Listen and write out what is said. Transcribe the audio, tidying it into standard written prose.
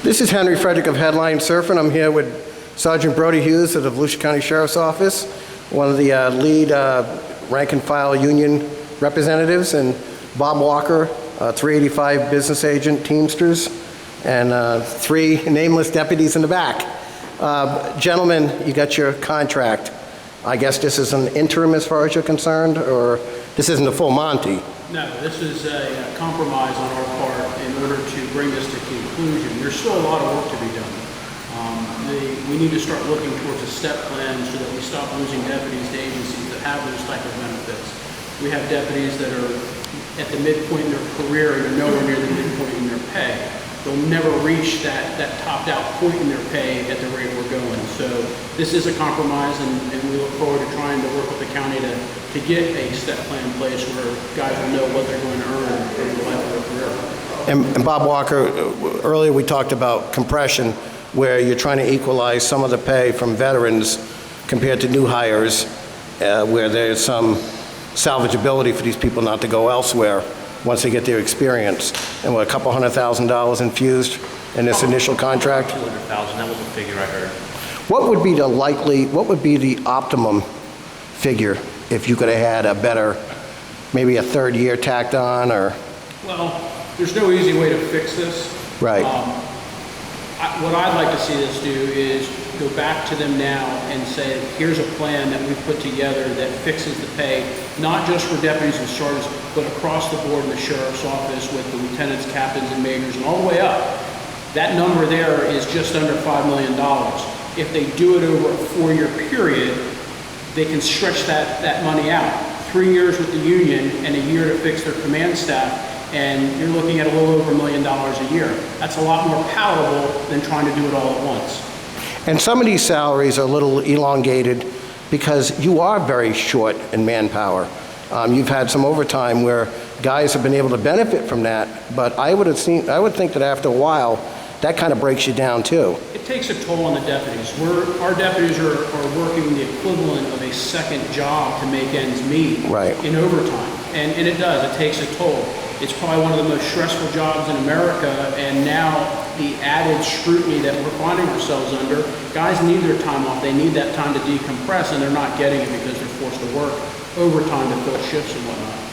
This is Henry Frederick of Headline Surfing. I'm here with Sergeant Brody Hughes of the Volusia County Sheriff's Office, one of the lead rank and file union representatives, and Bob Walker, 385 business agent, Teamsters, and 3 nameless deputies in the back. Gentlemen, you got your contract. I guess this is an interim as far as you're concerned, or this isn't a full Monty? No, this is a compromise on our part in order to bring this to conclusion. There's still a lot of work to be done. We need to start looking towards a step plan so that we stop losing deputies to agencies that have those type of benefits. We have deputies that are at the midpoint in their career and are nowhere near the midpoint in their pay. They'll never reach that topped out point in their pay at the rate we're going. So this is a compromise, and we look forward to trying to work with the county to get a step plan in place where guys will know what they're going to earn over the life of their career. And Bob Walker, earlier we talked about compression, where you're trying to equalize some of the pay from veterans compared to new hires, where there's some salvageability for these people not to go elsewhere once they get their experience. And what, a couple $100,000 infused in this initial contract? 200,000, that was the figure I heard. What would be the optimum figure if you could have had a better, maybe a third year tacked on, or? Well, there's no easy way to fix this. Right. What I'd like to see us do is go back to them now and say, here's a plan that we've put together that fixes the pay, not just for deputies and sergeants, but across the board in the sheriff's office with the lieutenants, captains, and majors, and all the way up. That number there is just under $5 million. If they do it over a 4-year period, they can stretch that money out. 3 years with the union and a year to fix their command staff, and you're looking at a little over $1 million a year. That's a lot more palatable than trying to do it all at once. And some of these salaries are a little elongated because you are very short in manpower. You've had some overtime where guys have been able to benefit from that, but I would think that after a while, that kind of breaks you down too. It takes a toll on the deputies. Our deputies are working the equivalent of a second job to make ends meet in overtime. And it does, it takes a toll. It's probably one of the most stressful jobs in America, and now the added scrutiny that we're finding ourselves under, guys need their time off. They need that time to decompress, and they're not getting it because they're forced to work overtime to fill shifts and whatnot.